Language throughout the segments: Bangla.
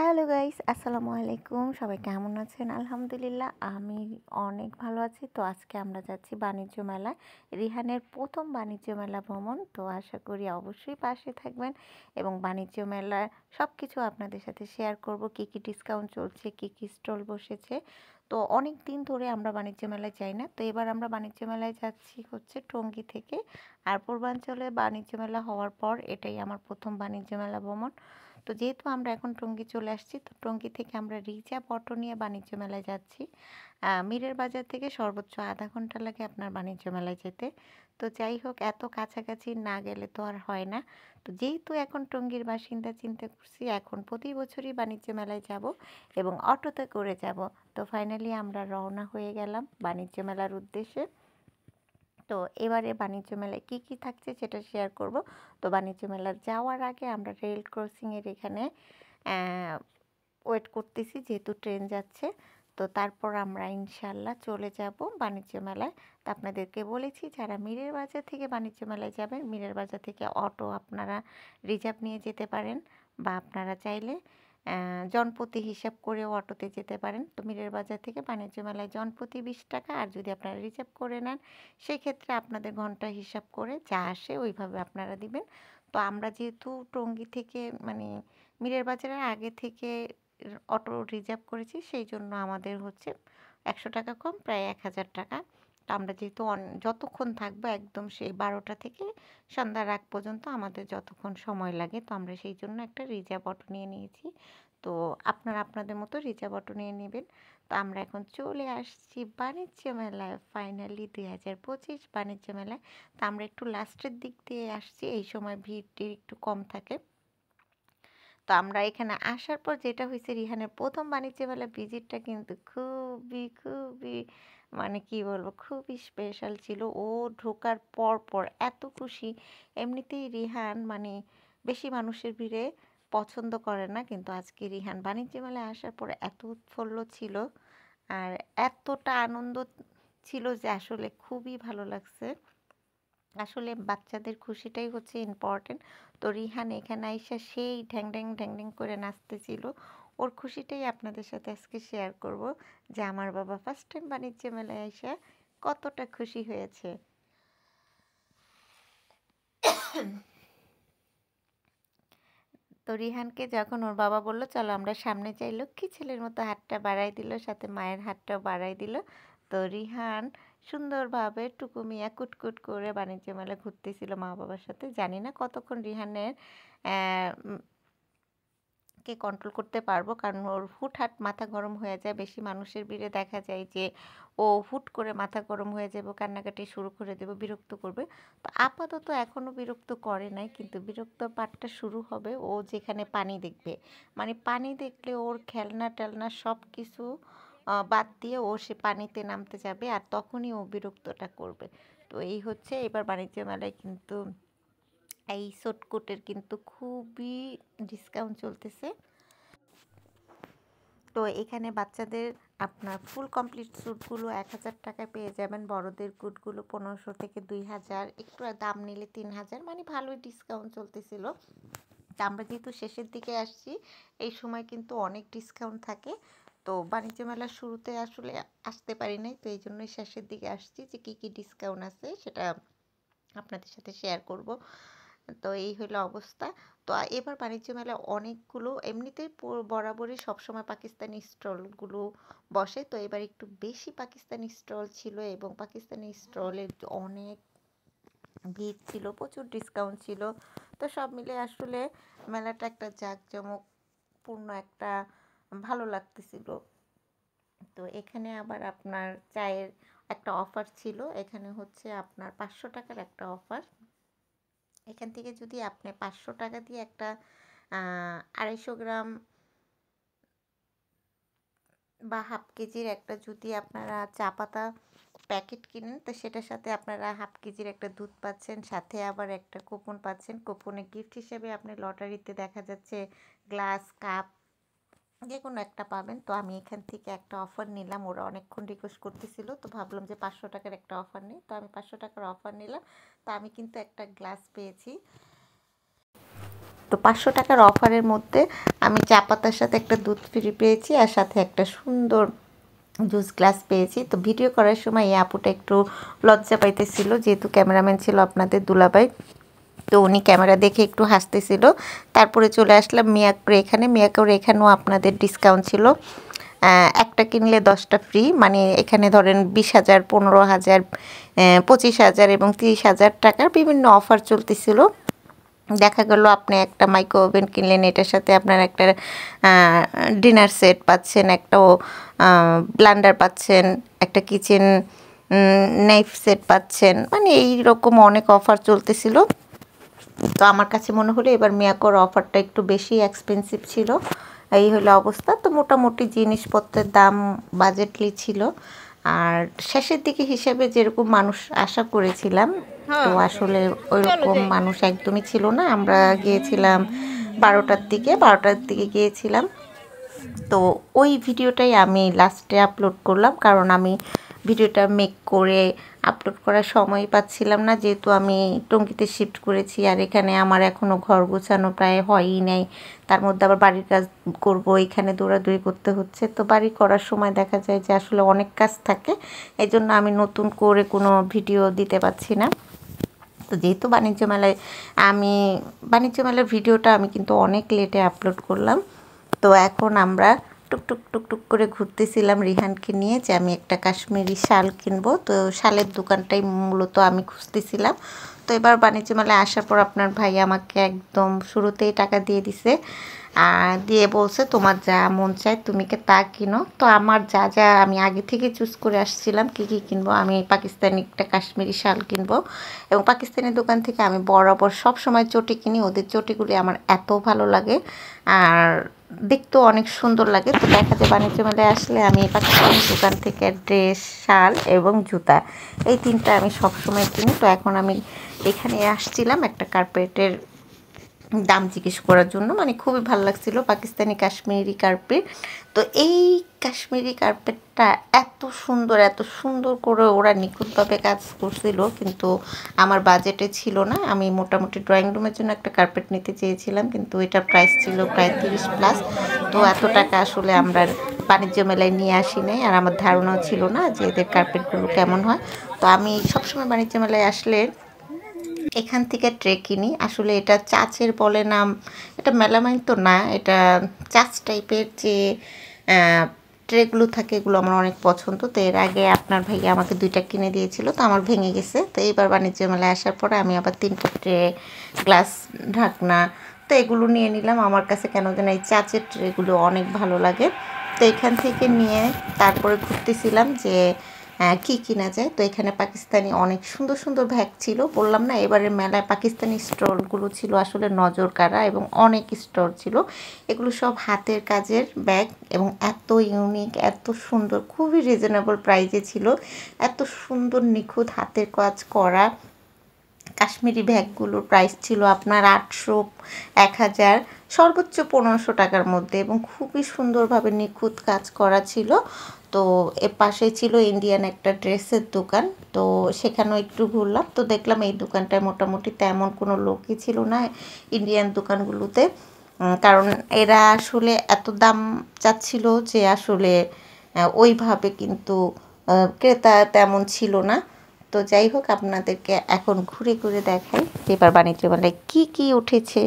হ্যালো গাইস, আসসালামু আলাইকুম। সবাই কেমন আছেন? আলহামদুলিল্লাহ আমি অনেক ভালো আছি। তো আজকে আমরা যাচ্ছি বাণিজ্য মেলায়। রিহানের ১ম বাণিজ্য মেলা ভ্রমণ। তো আশা করি অবশ্যই পাশে থাকবেন এবং বাণিজ্য মেলার সবকিছু আপনাদের সাথে শেয়ার করব। কী, কী ডিসকাউন্ট চলছে, কী, কী স্টল বসেছে। তো অনেক দিন ধরে আমরা বাণিজ্য মেলায় যাই না। তো এবার আমরা বাণিজ্য মেলায় যাচ্ছি হচ্ছে টঙ্গী থেকে। আর পূর্বাঞ্চলে বাণিজ্য মেলা হওয়ার পর এটাই আমার ১ম বাণিজ্য মেলা ভ্রমণ। তো যেহেতু আমরা এখন টঙ্গী চলে আসছি, তো টঙ্গী থেকে আমরা রিজার্ভ অটো নিয়ে বাণিজ্য মেলায় যাচ্ছি। মীরের বাজার থেকে সর্বোচ্চ আধা ঘন্টা লাগে আপনার বাণিজ্য মেলায় যেতে। তো যাই হোক, এত কাছাকাছি না গেলে তো আর হয় না। তো যেহেতু এখন টঙ্গীর বাসিন্দা, চিন্তা করছি এখন প্রতি বছরই বাণিজ্য মেলায় যাব এবং অটোতে করে যাব। তো ফাইনালি আমরা রওনা হয়ে গেলাম বাণিজ্য মেলার উদ্দেশ্যে। তো এবারে বাণিজ্য মেলায় কী, কী থাকছে সেটা শেয়ার করব। তো বাণিজ্য মেলার যাওয়ার আগে আমরা রেল ক্রসিংয়ের এখানে ওয়েট করতেছি, যেহেতু ট্রেন যাচ্ছে। তো তারপর আমরা ইনশাল্লাহ চলে যাব বাণিজ্য মেলায়। তো আপনাদেরকে বলেছি, যারা মীরের বাজার থেকে বাণিজ্য মেলায় যাবেন, মীরের বাজার থেকে অটো আপনারা রিজার্ভ নিয়ে যেতে পারেন, বা আপনারা চাইলে জনপ্রতি হিসাব করেও অটোতে যেতে পারেন। তো মীরের বাজার থেকে বাণিজ্য মেলায় জনপ্রতি 20 টাকা, আর যদি আপনারা রিজার্ভ করে নেন সেক্ষেত্রে আপনাদের ঘন্টা হিসাব করে যা আসে ওইভাবে আপনারা দিবেন। তো আমরা যেহেতু টঙ্গী থেকে মানে মীরের বাজারের আগে থেকে অটো রিজার্ভ করেছি, সেই জন্য আমাদের হচ্ছে 100 টাকা কম, প্রায় 1000 টাকা। তো আমরা যেহেতু যতক্ষণ থাকবো একদম সেই 12টা থেকে সন্ধ্যার আগ পর্যন্ত আমাদের যতক্ষণ সময় লাগে, তো আমরা সেই জন্য একটা রিজার্ভ অটো নিয়ে নিয়েছি। তো আপনারা আপনাদের মতো রিজার্ভ অটো নিয়ে নেবেন। তো আমরা এখন চলে আসছি বাণিজ্য মেলায়, ফাইনালি 2025 বাণিজ্য মেলায়। তো আমরা একটু লাস্টের দিক দিয়ে আসছি, এই সময় ভিড় একটু কম থাকে। তো আমরা এখানে আসার পর যেটা হয়েছে, রিহানের ১ম বাণিজ্য মেলা ভিজিটটা কিন্তু খুবই খুবই মানে কি বলবো, খুবই স্পেশাল ছিল। ও ঢোকার পর পর এত খুশি। এমনিতেই রিহান মানে বেশি মানুষের ভিড়ে পছন্দ করে না, কিন্তু আজকে রিহান বাণিজ্য মেলায় আসার পর এত উৎফুল্ল ছিল আর এতটা আনন্দ ছিল যে আসলে খুবই ভালো লাগছে। আসলে বাচ্চাদের খুশিটাই হচ্ছে ইম্পর্টেন্ট। তো রিহান এখানে আইসা সেই ঢ্যাং ঢ্যাং ঢ্যাং ঢ্যাং করে নাচতেছিল। ওর খুশিটাই আপনাদের সাথে আজকে শেয়ার করব, যে আমার বাবা ফার্স্ট টাইম বাণিজ্য মেলায় আইসা কতটা খুশি হয়েছে। তো রিহানকে যখন ওর বাবা বলল চলো আমরা সামনে যাই, লক্ষ্মী ছেলের মতো হাতটা বাড়াই দিল, সাথে মায়ের হাতটাও বাড়াই দিল। তো রিহান সুন্দরভাবে টুকুমিয়া কুটকুট করে বাণিজ্য মেলা ঘুরতেছিল মা বাবার সাথে। জানি না কতক্ষণ রিহানের কে কন্ট্রোল করতে পারবো, কারণ ওর হুটহাট মাথা গরম হয়ে যায়। বেশি মানুষের ভিড়ে দেখা যায় যে ও হুট করে মাথা গরম হয়ে যাবে, কান্নাকাটি শুরু করে দেবে, বিরক্ত করবে। তো আপাতত এখনও বিরক্ত করে নাই, কিন্তু বিরক্ত পার্টটা শুরু হবে ও যেখানে পানি দেখবে। মানে পানি দেখলে ওর খেলনা টেলনা সব কিছু বাদ দিয়ে ও সে পানিতে নামতে যাবে, আর তখনই ও বিরক্তটা করবে। তো এই হচ্ছে এবার বাণিজ্য মেলায় কিন্তু এই শর্টকোটের কিন্তু খুবই ডিসকাউন্ট চলতেছে। তো এখানে বাচ্চাদের আপনার ফুল কমপ্লিট স্যুটগুলো 1000 টাকায় পেয়ে যাবেন, বড়দের কুটগুলো 1500 থেকে 2000, একটু দাম নিলে 3000, মানে ভালোই ডিসকাউন্ট চলতেছিল। তা আমরা যেহেতু শেষের দিকে আসছি, এই সময় কিন্তু অনেক ডিসকাউন্ট থাকে। তো বাণিজ্য মেলার শুরুতে আসলে আসতে পারি নাই, তো এই জন্যই শেষের দিকে আসছি, যে কী কী ডিসকাউন্ট আছে সেটা আপনাদের সাথে শেয়ার করব। তো এই হলো অবস্থা। তো এবার বাণিজ্য মেলায় অনেকগুলো এমনিতেই বরাবরই সবসময় পাকিস্তানি স্টলগুলো বসে, তো এবার একটু বেশি পাকিস্তানি স্টল ছিল এবং পাকিস্তানি স্টলে অনেক ভিড় ছিল, প্রচুর ডিসকাউন্ট ছিল। তো সব মিলে আসলে মেলাটা একটা জাঁকজমকপূর্ণ একটা ভালো লাগতেছিল। তো এখানে আবার আপনার চায়ের একটা অফার ছিল, এখানে হচ্ছে আপনার 500 টাকার একটা অফার। এখান থেকে যদি আপনি 500 টাকা দিয়ে একটা 250 গ্রাম বা হাফ কেজির একটা যদি আপনারা চা পাতা প্যাকেট কিনেন, তো সেটার সাথে আপনারা হাফ কেজির একটা দুধ পাচ্ছেন, সাথে আবার একটা কুপন পাচ্ছেন। কুপনে গিফট হিসেবে আপনি লটারিতে দেখা যাচ্ছে গ্লাস, কাপ যে কোনো একটা পাবেন। তো আমি এখান থেকে একটা অফার নিলাম, ওরা অনেকক্ষণ রিকোয়েস্ট করতেছিল, তো ভাবলাম যে 500 টাকার একটা অফার নিই। তো আমি 500 টাকার অফার নিলাম। তো আমি কিন্তু একটা গ্লাস পেয়েছি। তো 500 টাকার অফারের মধ্যে আমি চা পাতার সাথে একটা দুধ ফ্রি পেয়েছি, আর সাথে একটা সুন্দর জুস গ্লাস পেয়েছি। তো ভিডিও করার সময় এই আপুটা একটু লজ্জা পাইতেছিল, যেহেতু ক্যামেরাম্যান ছিল আপনাদের দুলাভাই, তো উনি ক্যামেরা দেখে একটু হাসতেছিল। তারপরে চলে আসলাম মিয়াকোর এখানে। মিয়াকোর এখানেও আপনাদের ডিসকাউন্ট ছিল, একটা কিনলে 10টা ফ্রি, মানে এখানে ধরেন 20,000, 15,000, 25,000 এবং 30,000 টাকার বিভিন্ন অফার চলতেছিল। দেখা গেল আপনি একটা মাইক্রো ওভেন কিনলেন, এটার সাথে আপনার একটা ডিনার সেট পাচ্ছেন, একটা ব্লান্ডার পাচ্ছেন, একটা কিচেন নাইফ সেট পাচ্ছেন, মানে এই রকম অনেক অফার চলতেছিল। তো আমার কাছে মনে হলো এবার মিয়াকোর অফারটা একটু বেশি এক্সপেন্সিভ ছিল, এই হলো অবস্থা। তো মোটামুটি জিনিসপত্রের দাম বাজেটলি ছিল, আর শেষের দিকে হিসেবে যেরকম মানুষ আশা করেছিলাম, তো আসলে ওইরকম মানুষ একদমই ছিল না। আমরা গিয়েছিলাম 12টার দিকে গিয়েছিলাম। তো ওই ভিডিওটাই আমি লাস্টে আপলোড করলাম, কারণ আমি ভিডিওটা মেক করে আপলোড করার সময় পাচ্ছিলাম না, যেহেতু আমি টঙ্গীতে শিফট করেছি, আর এখানে আমার এখনও ঘর গোছানো প্রায় হয়ই নাই। তার মধ্যে আবার বাড়ির কাজ করব, এখানে দৌড়াদৌড়ি করতে হচ্ছে। তো বাড়ি করার সময় দেখা যায় যে আসলে অনেক কাজ থাকে, এই জন্য আমি নতুন করে কোনো ভিডিও দিতে পারছি না। তো যেহেতু বাণিজ্য মেলার ভিডিওটা আমি কিন্তু অনেক লেটে আপলোড করলাম। তো এখন আমরা টুকটুক করে ঘুরতেছিলাম রিহানকে নিয়ে, যে আমি একটা কাশ্মীরি শাল কিনবো। তো শালের দোকানটাই মূলত আমি খুঁজতেছিলাম। তো এবার বাণিজ্য মেলায় আসার পর আপনার ভাই আমাকে একদম শুরুতেই টাকা দিয়ে দিছে, দিয়ে বলছে তোমার যা মন চায় তুমি তা কিনো। তো আমার যা যা আমি আগে থেকে চুজ করে আসছিলাম কী কিনবো, আমি পাকিস্তানি একটা কাশ্মীরি শাল কিনবো, এবং পাকিস্তানি দোকান থেকে আমি বরাবর সব সময় চটি কিনি। ওদের চটিগুলি আমার এত ভালো লাগে, আর দেখতেও অনেক সুন্দর লাগে। তো দেখা যায় বাণিজ্য মেলায় আসলে আমি পাকিস্তানি দোকান থেকে ড্রেস, শাল এবং জুতা, এই তিনটা আমি সবসময় কিনি। তো এখন আমি এখানে আসছিলাম একটা কার্পেটের দাম জিজ্ঞেস করার জন্য, মানে খুবই ভালো লাগছিল পাকিস্তানি কাশ্মীরি কার্পেট। তো এই কাশ্মীরি কার্পেটটা এত সুন্দর করে ওরা নিখুঁতভাবে কাজ করছিল, কিন্তু আমার বাজেটে ছিল না। আমি মোটামুটি ড্রয়িং রুমের জন্য একটা কার্পেট নিতে চেয়েছিলাম, কিন্তু এটার প্রাইস ছিল প্রায় 30+। তো এত টাকা আসলে আমরা বাণিজ্য মেলায় নিয়ে আসি নাই, আর আমার ধারণাও ছিল না যে এদের কার্পেটগুলো কেমন হয়। তো আমি সবসময় বাণিজ্য মেলায় আসলে এখান থেকে ট্রে কিনি। আসলে এটা চাচের বলে নাম, এটা মেলামাইন তো না, এটা চাচ টাইপের যে ট্রেগুলো থাকে, এগুলো আমার অনেক পছন্দ। তো এর আগে আপনার ভাইয়া আমাকে 2টা কিনে দিয়েছিল, তো আমার ভেঙে গেছে। তো এইবার বাণিজ্য মেলায় আসার পরে আমি আবার 3টা ট্রে, গ্লাস, ঢাকনা, তো এগুলো নিয়ে নিলাম। আমার কাছে কেন যেন এই চাচের ট্রেগুলো অনেক ভালো লাগে। তো এখান থেকে নিয়ে তারপরে ঘুরতেছিলাম যে কী কিনা যায়। তো এখানে পাকিস্তানি অনেক সুন্দর ব্যাগ ছিল, বললাম না এবারের মেলায় পাকিস্তানি স্টলগুলো ছিল আসলে নজর কাড়া, এবং অনেক স্টল ছিল। এগুলো সব হাতের কাজের ব্যাগ, এবং এত ইউনিক, এত সুন্দর, খুবই রিজনেবল প্রাইসে ছিল। এত সুন্দর নিখুঁত হাতের কাজ করা কাশ্মীরি ব্যাগগুলোর প্রাইস ছিল আপনার 800, 1000, সর্বোচ্চ 1500 টাকার মধ্যে, এবং খুবই সুন্দরভাবে নিখুঁত কাজ করা ছিল। তো এর পাশে ছিল ইন্ডিয়ান একটা ড্রেসের দোকান, তো সেখানেও একটু ঘুরলাম। তো দেখলাম এই দোকানটায় মোটামুটি তেমন কোনো লোকই ছিল না ইন্ডিয়ান দোকানগুলোতে, কারণ এরা আসলে এত দাম চাচ্ছিল যে আসলে ওইভাবে কিন্তু ক্রেতা তেমন ছিল না। তো যাই হোক, আপনাদেরকে এখন ঘুরে ঘুরে দেখাই এবার বাণিজ্য মেলায় কী উঠেছে।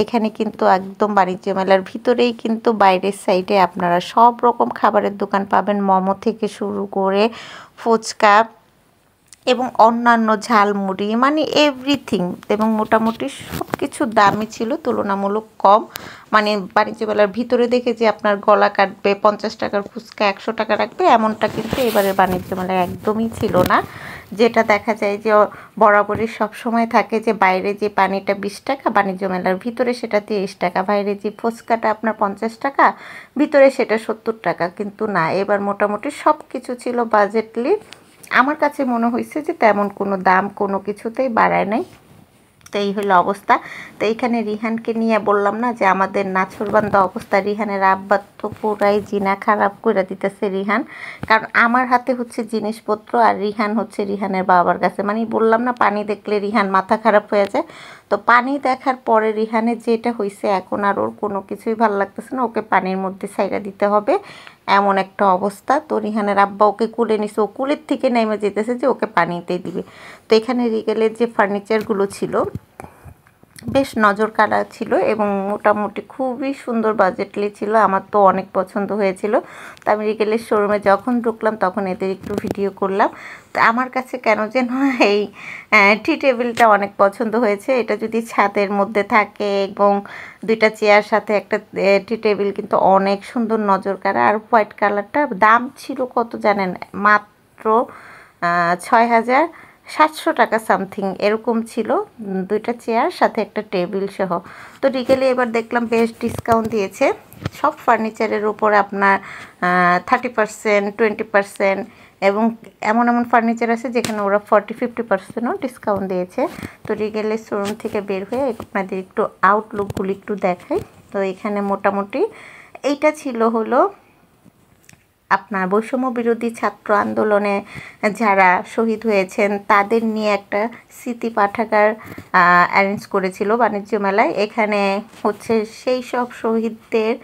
এখানে কিন্তু একদম বাণিজ্য মেলার ভিতরেই কিন্তু বাইরের সাইডে আপনারা সব রকম খাবারের দোকান পাবেন, মোমো থেকে শুরু করে ফুচকা এবং অন্যান্য ঝালমুড়ি, মানে এভরিথিং, এবং মোটামুটি সব কিছুর দামই ছিল তুলনামূলক কম। মানে বাণিজ্য মেলার ভিতরে দেখে যে আপনার গলা কাটবে, 50 টাকার ফুচকা 100 টাকা রাখবে, এমনটা কিন্তু এবারের বাণিজ্য মেলায় একদমই ছিল না। যেটা দেখা যায় যে বরাবরই সবসময় থাকে যে বাইরে যে পানিটা 20 টাকা, বাণিজ্য মেলার ভিতরে সেটা 30 টাকা, বাইরে যে ফুচকাটা আপনার 50 টাকা, ভিতরে সেটা 70 টাকা। কিন্তু না, এবার মোটামুটি সব কিছু ছিল বাজেটলি। আমার কাছে মনে হয়েছে যে তেমন কোনো দাম কোনো কিছুতেই বাড়ায় নাই। তো এই হলো অবস্থা। তো এইখানে রিহানকে নিয়ে বললাম না যে আমাদের নাছোড়বান্ধা অবস্থা, রিহানের আব্বা তো পুরাই জিনা খারাপ করে দিতেছে রিহান, কারণ আমার হাতে হচ্ছে জিনিসপত্র, আর রিহান হচ্ছে রিহানের বাবার কাছে, মানে বললাম না পানি দেখলে রিহান মাথা খারাপ হয়ে যায়। তো পানি দেখার পরে রিহানের যেটা হয়েছে, এখন আর ওর কোনো কিছুই ভালো লাগতেছে না, ওকে পানির মধ্যে ছাইড়া দিতে হবে এমন একটা অবস্থা। তো রিহানের আব্বা ওকে কুলে নিছে, ও কুলের থেকে নেমে যেতেছে যে ওকে পানিতে দিবে। তো এখানে রিগেলের যে ফার্নিচারগুলো ছিল বেশ নজর কাড়া ছিল এবং মোটামুটি খুবই সুন্দর বাজেটলি ছিল, আমার তো অনেক পছন্দ হয়েছিল। তো আমি রিগেলের শোরুমে যখন ঢুকলাম তখন এদের একটু ভিডিও করলাম। তো আমার কাছে কেন যেন এই টি টেবিলটা অনেক পছন্দ হয়েছে। এটা যদি ছাদের মধ্যে থাকে এবং দুইটা চেয়ার সাথে একটা টি টেবিল, কিন্তু অনেক সুন্দর নজর কাড়া। আর হোয়াইট কালারটা দাম ছিল কত জানেন, মাত্র 6,700 টাকা সামথিং এরকম ছিল, দুইটা চেয়ার সাথে একটা টেবিল সহ। তো রিগেলে এবার দেখলাম বেশ ডিসকাউন্ট দিয়েছে সব ফার্নিচারের উপর, আপনার 30%, 20%, এবং এমন এমন ফার্নিচার আছে যেখানে ওরা 40-50%ও ডিসকাউন্ট দিয়েছে। তো রিগেলের শোরুম থেকে বের হয়ে আপনাদের একটু আউটলুকগুলো একটু দেখাই। তো এখানে মোটামুটি এইটা ছিল হলো আপনার বৈষম্য বিরোধী ছাত্র আন্দোলনে যারা শহীদ হয়েছেন তাদের নিয়ে একটা স্মৃতি পাঠাগার অ্যারেঞ্জ করেছিল বাণিজ্য মেলায়। এখানে হচ্ছে সেই সব শহীদদের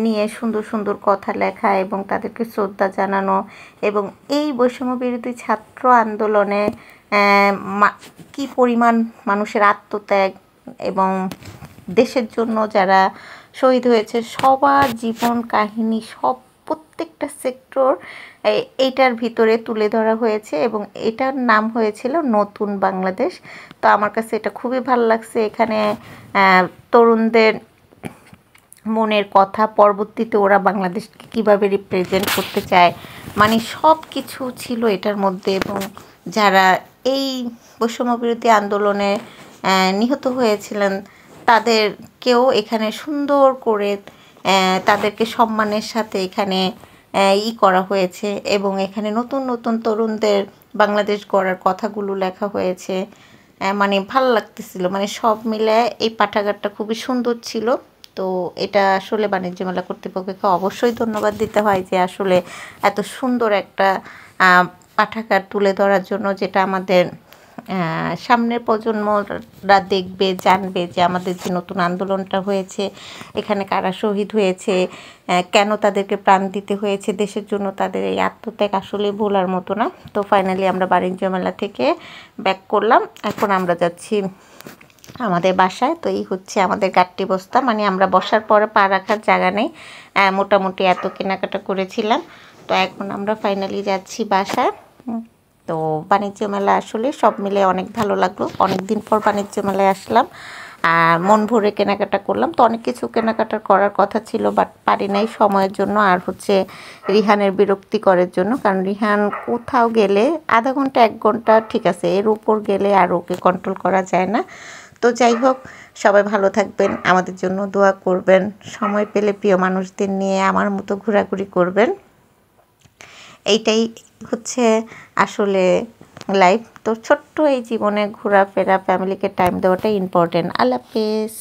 নিয়ে সুন্দর সুন্দর কথা লেখা এবং তাদেরকে শ্রদ্ধা জানানো, এবং এই বৈষম্য বিরোধী ছাত্র আন্দোলনে কি পরিমাণ মানুষের আত্মত্যাগ এবং দেশের জন্য যারা শহীদ হয়েছে সবার জীবন কাহিনী সব প্রত্যেকটা সেক্টর এইটার ভিতরে তুলে ধরা হয়েছে, এবং এটার নাম হয়েছিল নতুন বাংলাদেশ। তো আমার কাছে এটা খুবই ভালো লাগছে। এখানে তরুণদের মনের কথা, পরবর্তীতে ওরা বাংলাদেশকে কীভাবে রিপ্রেজেন্ট করতে চায়, মানে সব কিছু ছিল এটার মধ্যে। এবং যারা এই বৈষম্য বিরোধী আন্দোলনে নিহত হয়েছিলেন তাদেরকেও এখানে সুন্দর করে তাদেরকে সম্মানের সাথে এখানে করা হয়েছে, এবং এখানে নতুন নতুন তরুণদের বাংলাদেশ গড়ার কথাগুলো লেখা হয়েছে। মানে ভালো লাগতেছিল, মানে সব মিলে এই পাঠাগারটা খুবই সুন্দর ছিল। তো এটা আসলে বাণিজ্য মেলা কর্তৃপক্ষকে অবশ্যই ধন্যবাদ দিতে হয় যে আসলে এত সুন্দর একটা পাঠাগার তুলে ধরার জন্য, যেটা আমাদের সামনের প্রজন্মরা দেখবে, জানবে যে আমাদের যে নতুন আন্দোলনটা হয়েছে এখানে কারা শহীদ হয়েছে, কেন তাদেরকে প্রাণ দিতে হয়েছে দেশের জন্য, তাদের এই আত্মত্যাগ আসলে ভোলার মতো না। তো ফাইনালি আমরা বাণিজ্য মেলা থেকে ব্যাক করলাম, এখন আমরা যাচ্ছি আমাদের বাসায়। তো এই হচ্ছে আমাদের গাট্টি বস্তা, মানে আমরা বসার পরে পা রাখার জায়গা নেই, মোটামুটি এত কেনাকাটা করেছিলাম। তো এখন আমরা ফাইনালি যাচ্ছি বাসায়। তো বাণিজ্য মেলা আসলে সব মিলে অনেক ভালো লাগলো, অনেক দিন পর বাণিজ্য মেলায় আসলাম আর মন ভরে কেনাকাটা করলাম। তো অনেক কিছু কেনাকাটা করার কথা ছিল, বাট পারি নাই সময়ের জন্য, আর হচ্ছে রিহানের বিরক্তিকরের জন্য, কারণ রিহান কোথাও গেলে আধা ঘন্টা 1 ঘন্টা ঠিক আছে, এর উপর গেলে আর ওকে কন্ট্রোল করা যায় না। তো যাই হোক, সবাই ভালো থাকবেন, আমাদের জন্য দোয়া করবেন, সময় পেলে প্রিয় মানুষদের নিয়ে আমার মতো ঘোরাঘুরি করবেন। এইটাই হচ্ছে আসলে লাইফ। তো ছোট্ট এই জীবনে ঘোরাফেরা, ফ্যামিলিকে টাইম দেওয়াটাই ইম্পর্টেন্ট। আল্লাহ হাফেজ।